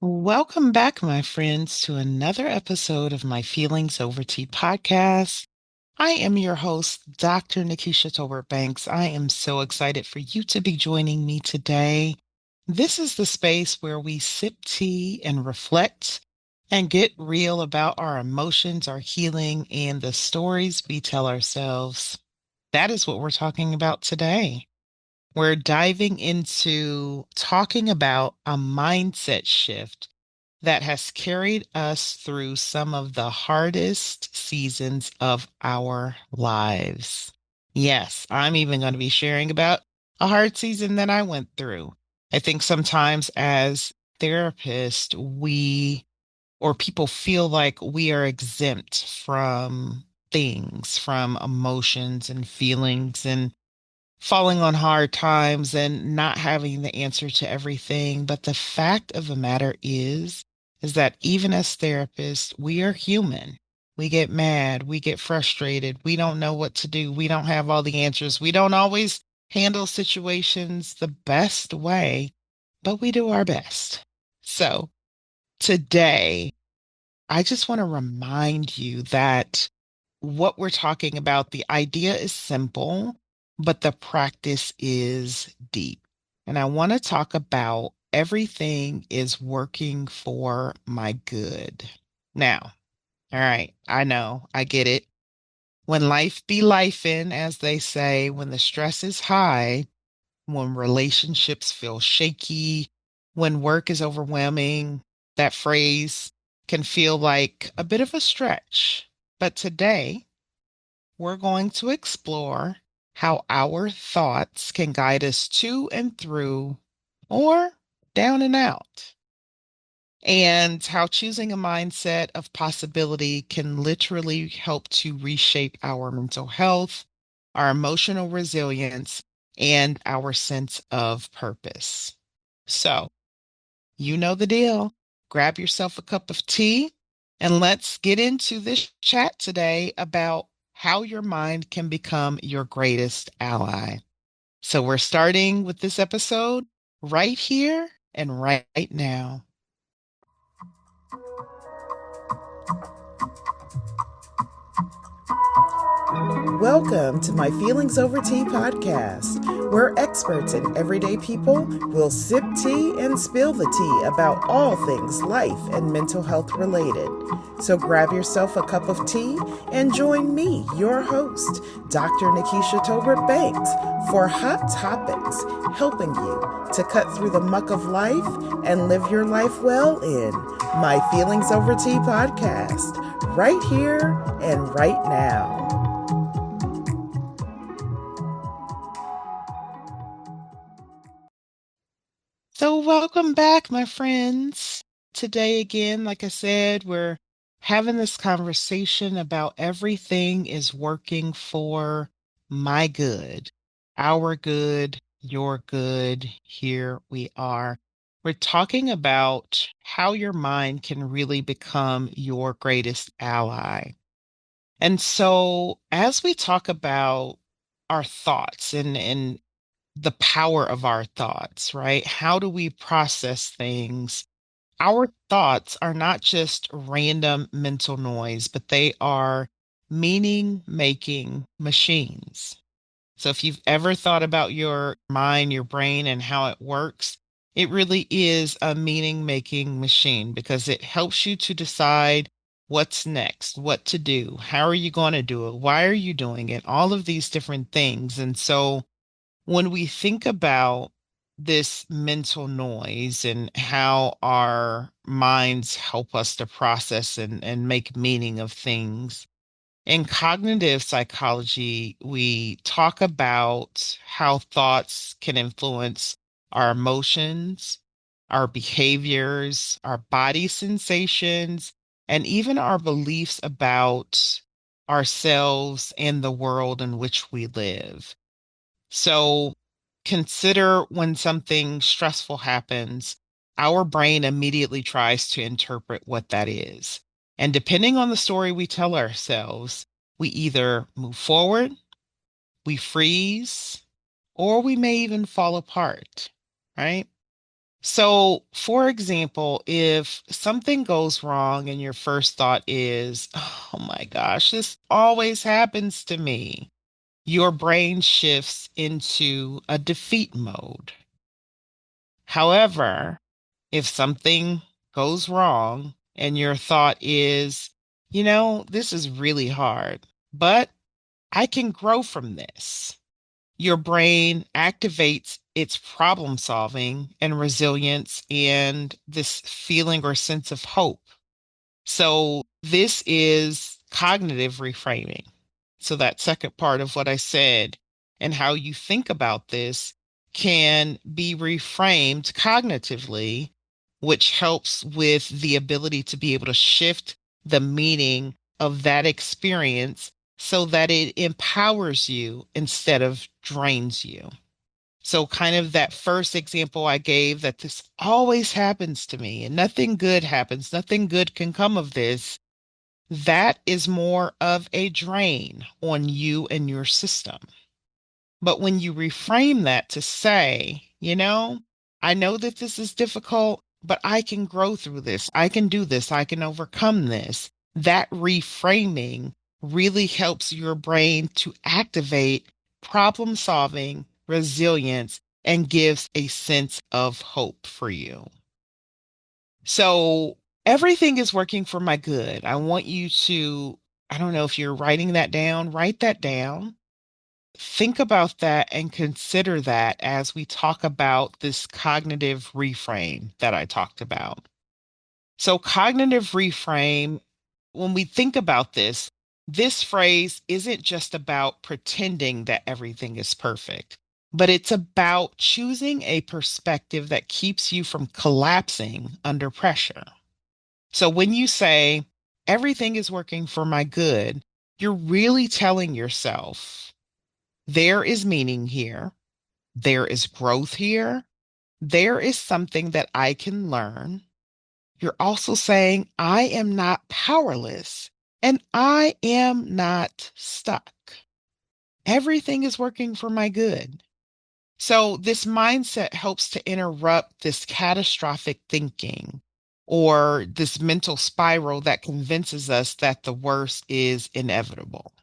Welcome back, my friends, to another episode of my Feelings Over Tea podcast. I am your host, Dr. NaKaisha Tolbert Banks. I am so excited for you to be joining me today. This is the space where we sip tea and reflect and get real about our emotions, our healing, and the stories we tell ourselves. That is what we're talking about today. We're diving into talking about a mindset shift that has carried us through some of the hardest seasons of our lives. Yes, I'm even going to be sharing about a hard season that I went through. I think sometimes as therapists, we or people feel like we are exempt from things, from emotions and feelings and falling on hard times and not having the answer to everything. But the fact of the matter is that even as therapists, we are human. We get mad, we get frustrated, we don't know what to do, we don't have all the answers, we don't always handle situations the best way, but we do our best. So today, I just want to remind you that what we're talking about, the idea is simple, but the practice is deep. And I want to talk about everything is working for my good. Now, all right, I know, I get it. When life be lifing, as they say, when the stress is high, when relationships feel shaky, when work is overwhelming, that phrase can feel like a bit of a stretch. But today, we're going to explore how our thoughts can guide us to and through or down and out, and how choosing a mindset of possibility can literally help to reshape our mental health, our emotional resilience, and our sense of purpose. So, you know the deal. Grab yourself a cup of tea and let's get into this chat today about how your mind can become your greatest ally. So, we're starting with this episode right here and right now. Welcome to my Feelings Over Tea podcast, where experts and everyday people will sip tea and spill the tea about all things life and mental health related. So grab yourself a cup of tea and join me, your host, Dr. NaKaisha Tolbert Banks, for hot topics, helping you to cut through the muck of life and live your life well in my Feelings Over Tea podcast, right here and right now. So, welcome back, my friends. Today, again, like I said, we're having this conversation about everything is working for my good, our good, your good. Here we are. We're talking about how your mind can really become your greatest ally. And so, as we talk about our thoughts and the power of our thoughts, right? How do we process things? Our thoughts are not just random mental noise, but they are meaning making machines. So if you've ever thought about your mind, your brain, and how it works, it really is a meaning making machine because it helps you to decide what's next, what to do, how are you going to do it, why are you doing it, all of these different things. And so when we think about this mental noise and how our minds help us to process and make meaning of things, in cognitive psychology, we talk about how thoughts can influence our emotions, our behaviors, our body sensations, and even our beliefs about ourselves and the world in which we live. So consider when something stressful happens, our brain immediately tries to interpret what that is. And depending on the story we tell ourselves, we either move forward, we freeze, or we may even fall apart, right? So, for example, if something goes wrong and your first thought is, oh my gosh, this always happens to me, your brain shifts into a defeat mode. However, if something goes wrong and your thought is, this is really hard, but I can grow from this. Your brain activates its problem solving and resilience and this feeling or sense of hope. So, this is cognitive reframing. So, that second part of what I said and how you think about this can be reframed cognitively, which helps with the ability to be able to shift the meaning of that experience so that it empowers you instead of drains you. So, kind of that first example I gave that this always happens to me and nothing good happens, nothing good can come of this, that is more of a drain on you and your system. But when you reframe that to say, I know that this is difficult, but I can grow through this. I can do this. I can overcome this. That reframing really helps your brain to activate problem solving, resilience, and gives a sense of hope for you. So everything is working for my good. I want you to, I don't know if you're writing that down, write that down. Think about that and consider that as we talk about this cognitive reframe that I talked about. So, cognitive reframe, when we think about this phrase isn't just about pretending that everything is perfect, but it's about choosing a perspective that keeps you from collapsing under pressure. So, when you say, everything is working for my good, you're really telling yourself, there is meaning here. There is growth here. There is something that I can learn. You're also saying, I am not powerless and I am not stuck. Everything is working for my good. So, this mindset helps to interrupt this catastrophic thinking or this mental spiral that convinces us that the worst is inevitable.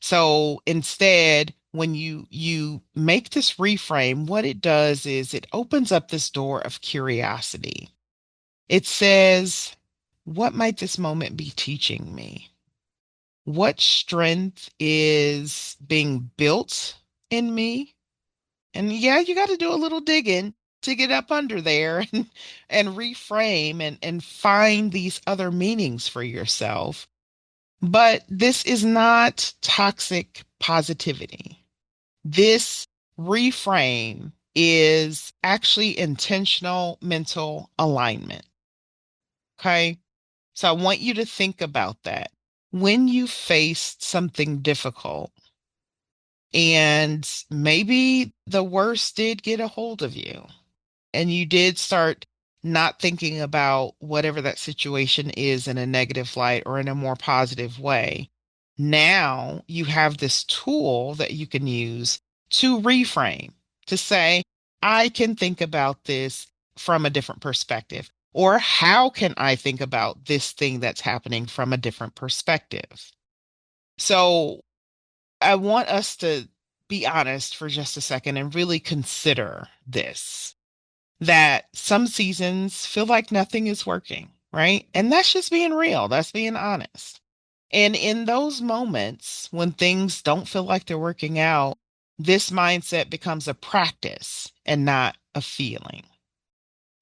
So instead, when you make this reframe, what it does is it opens up this door of curiosity. It says, what might this moment be teaching me? What strength is being built in me? And yeah, you got to do a little digging to get up under there and reframe and find these other meanings for yourself. But this is not toxic positivity. This reframe is actually intentional mental alignment. Okay. So I want you to think about that. When you faced something difficult and maybe the worst did get a hold of you, and you did start not thinking about whatever that situation is in a negative light or in a more positive way. Now you have this tool that you can use to reframe, to say, I can think about this from a different perspective. Or how can I think about this thing that's happening from a different perspective? So I want us to be honest for just a second and really consider this, that some seasons feel like nothing is working, right? And that's just being real, that's being honest. And in those moments when things don't feel like they're working out, this mindset becomes a practice and not a feeling.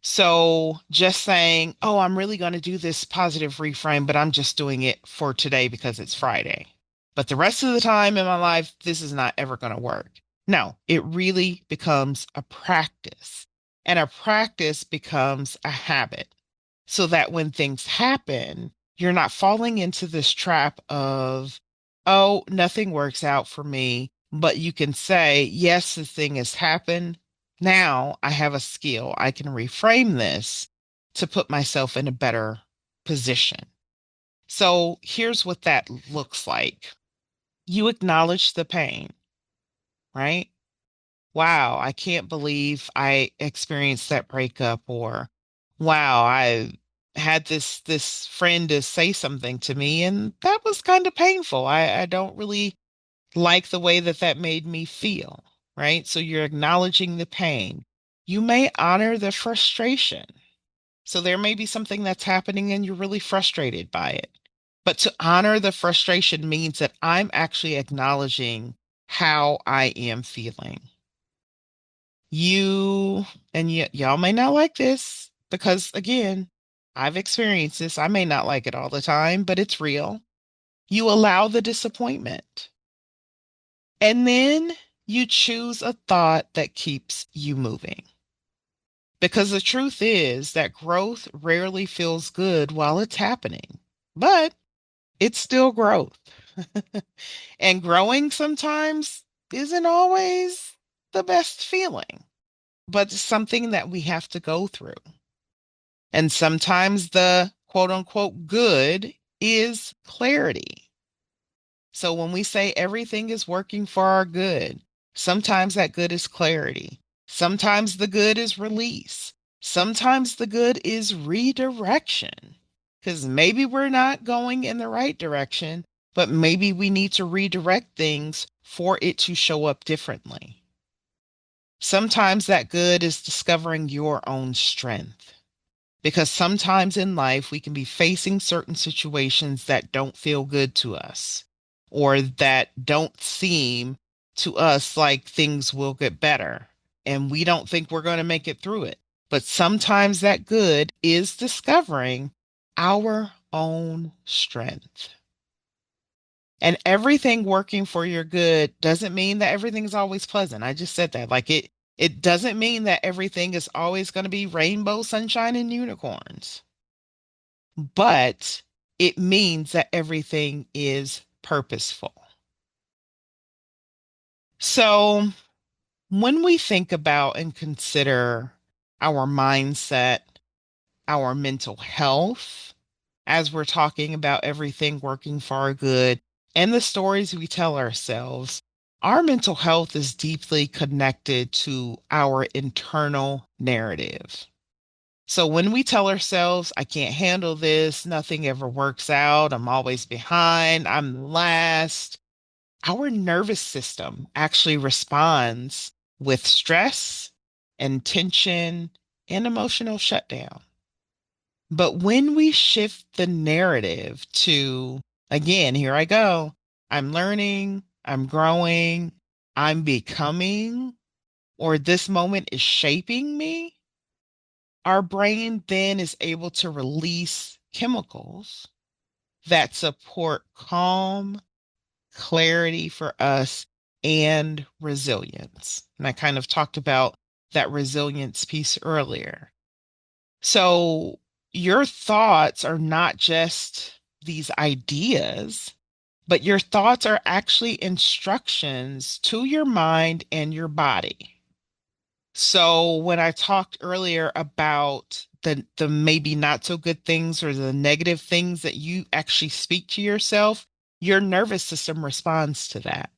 So just saying, oh, I'm really going to do this positive reframe, but I'm just doing it for today because it's Friday. But the rest of the time in my life, this is not ever going to work. No, it really becomes a practice, and a practice becomes a habit so that when things happen, you're not falling into this trap of, oh, nothing works out for me. But you can say, yes, this thing has happened. Now I have a skill. I can reframe this to put myself in a better position. So here's what that looks like. You acknowledge the pain, right? wow, I can't believe I experienced that breakup, or wow, I had this friend to say something to me and that was kind of painful. I don't really like the way that that made me feel, right? So you're acknowledging the pain. You may honor the frustration. So there may be something that's happening and you're really frustrated by it. But to honor the frustration means that I'm actually acknowledging how I am feeling. You and y'all may not like this because, again, I've experienced this. I may not like it all the time, but it's real. You allow the disappointment. And then you choose a thought that keeps you moving. Because the truth is that growth rarely feels good while it's happening, but it's still growth. And growing sometimes isn't always the best feeling, but it's something that we have to go through. And sometimes the quote unquote good is clarity. So when we say everything is working for our good, sometimes that good is clarity. Sometimes the good is release. Sometimes the good is redirection. Because maybe we're not going in the right direction, but maybe we need to redirect things for it to show up differently. Sometimes that good is discovering your own strength. Because sometimes in life, we can be facing certain situations that don't feel good to us or that don't seem to us like things will get better. And we don't think we're going to make it through it. But sometimes that good is discovering our own strength. And everything working for your good doesn't mean that everything's always pleasant. I just said that. It doesn't mean that everything is always going to be rainbow, sunshine, and unicorns, but it means that everything is purposeful. So when we think about and consider our mindset, our mental health, as we're talking about everything working for our good and the stories we tell ourselves, our mental health is deeply connected to our internal narrative. So when we tell ourselves, I can't handle this, nothing ever works out, I'm always behind, I'm last, our nervous system actually responds with stress and tension and emotional shutdown. But when we shift the narrative to, again, here I go, I'm learning, I'm growing, I'm becoming, or this moment is shaping me, our brain then is able to release chemicals that support calm, clarity for us, and resilience. And I kind of talked about that resilience piece earlier. So your thoughts are not just these ideas, but your thoughts are actually instructions to your mind and your body. So when I talked earlier about the maybe not so good things or the negative things that you actually speak to yourself, your nervous system responds to that.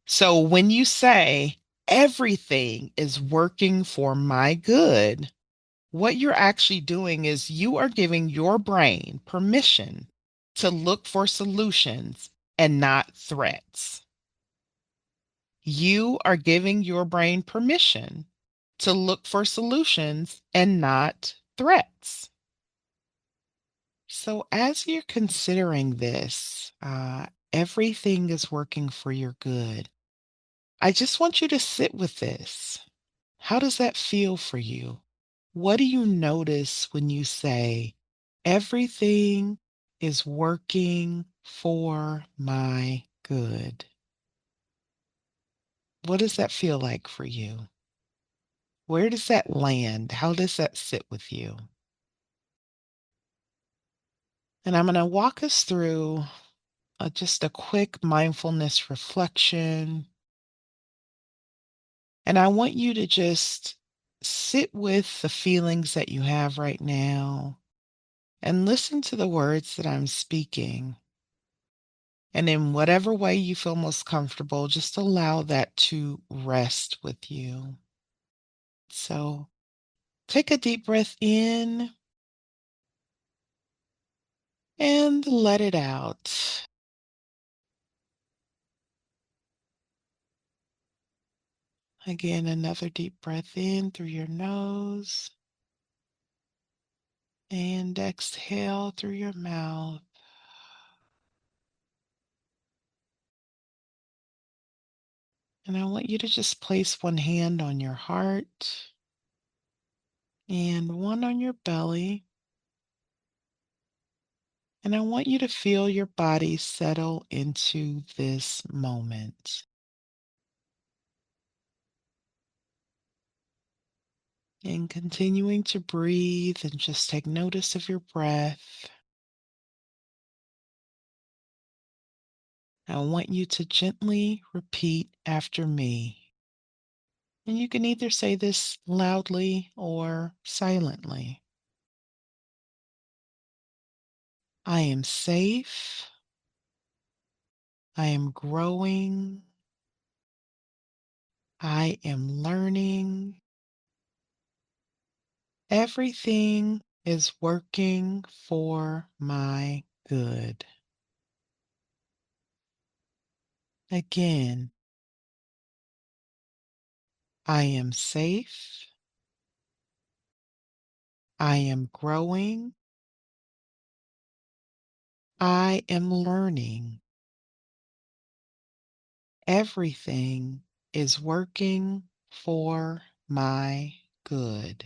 So when you say everything is working for my good, what you're actually doing is you are giving your brain permission to look for solutions and not threats. You are giving your brain permission to look for solutions and not threats. So, as you're considering this, everything is working for your good. I just want you to sit with this. How does that feel for you? What do you notice when you say, everything is working for my good? What does that feel like for you? Where does that land? How does that sit with you? And I'm going to walk us through just a quick mindfulness reflection. And I want you to just sit with the feelings that you have right now and listen to the words that I'm speaking. And in whatever way you feel most comfortable, just allow that to rest with you. So take a deep breath in and let it out. Again, another deep breath in through your nose and exhale through your mouth. And I want you to just place one hand on your heart and one on your belly. And I want you to feel your body settle into this moment. And continuing to breathe and just take notice of your breath. I want you to gently repeat after me. And you can either say this loudly or silently. I am safe. I am growing. I am learning. Everything is working for my good. Again, I am safe. I am growing. I am learning. Everything is working for my good.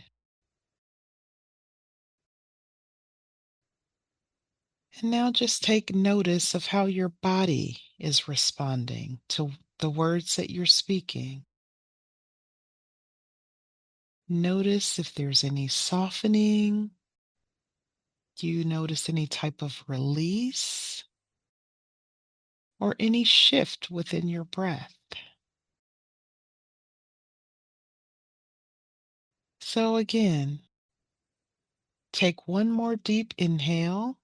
And now just take notice of how your body is responding to the words that you're speaking. Notice if there's any softening. Do you notice any type of release or any shift within your breath? So again, take one more deep inhale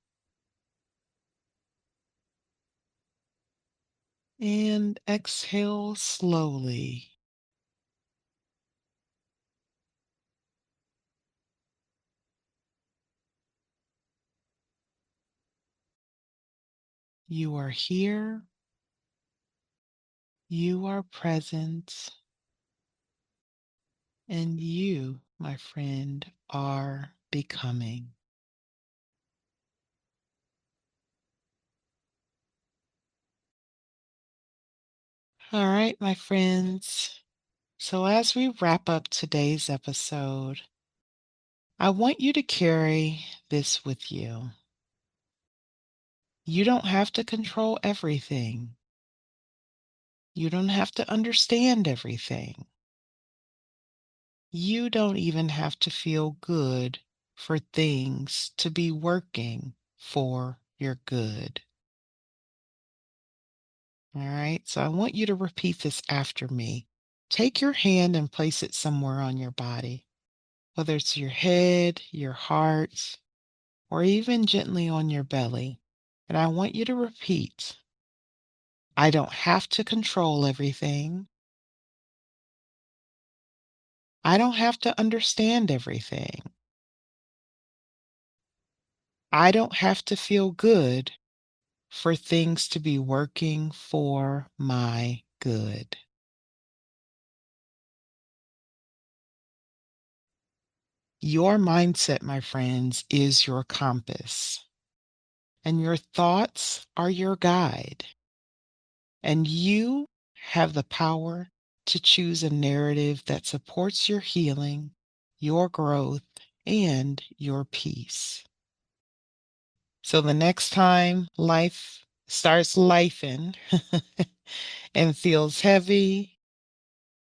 and exhale slowly. You are here. You are present. And you, my friend, are becoming. All right, my friends. So as we wrap up today's episode, I want you to carry this with you. You don't have to control everything. You don't have to understand everything. You don't even have to feel good for things to be working for your good. All right, so I want you to repeat this after me. Take your hand and place it somewhere on your body, whether it's your head, your heart, or even gently on your belly. And I want you to repeat, I don't have to control everything. I don't have to understand everything. I don't have to feel good for things to be working for my good. Your mindset, my friends, is your compass, and your thoughts are your guide. And you have the power to choose a narrative that supports your healing, your growth, and your peace. So the next time life starts lifing and feels heavy,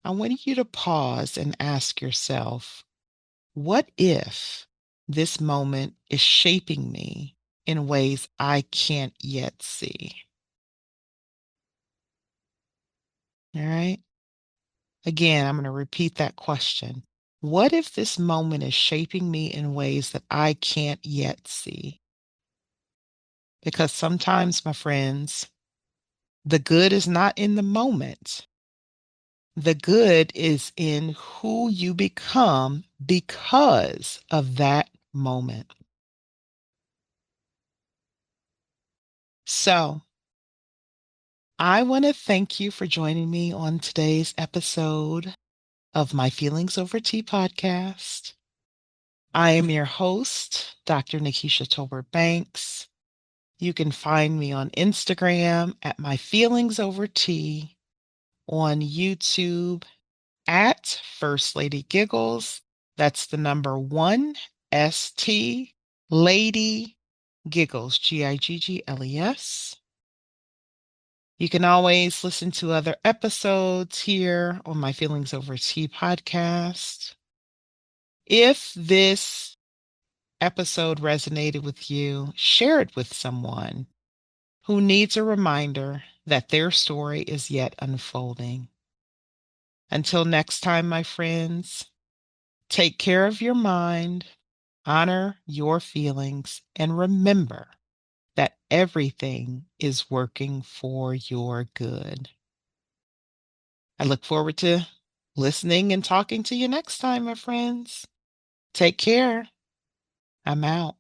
I want you to pause and ask yourself, what if this moment is shaping me in ways I can't yet see? All right. Again, I'm going to repeat that question. What if this moment is shaping me in ways that I can't yet see? Because sometimes, my friends, The good is not in the moment. The good is in who you become because of that moment. So, I want to thank you for joining me on today's episode of my Feelings Over Tea podcast. I am your host, Dr. NaKaisha Tolbert Banks. You can find me on Instagram at my Feelings Over Tea, on YouTube at First Lady Giggles. That's the number one ST Lady Giggles, Giggles. You can always listen to other episodes here on my Feelings Over Tea podcast. If this episode resonated with you, share it with someone who needs a reminder that their story is yet unfolding. Until next time, my friends, take care of your mind, honor your feelings, and remember that everything is working for your good. I look forward to listening and talking to you next time, my friends. Take care. I'm out.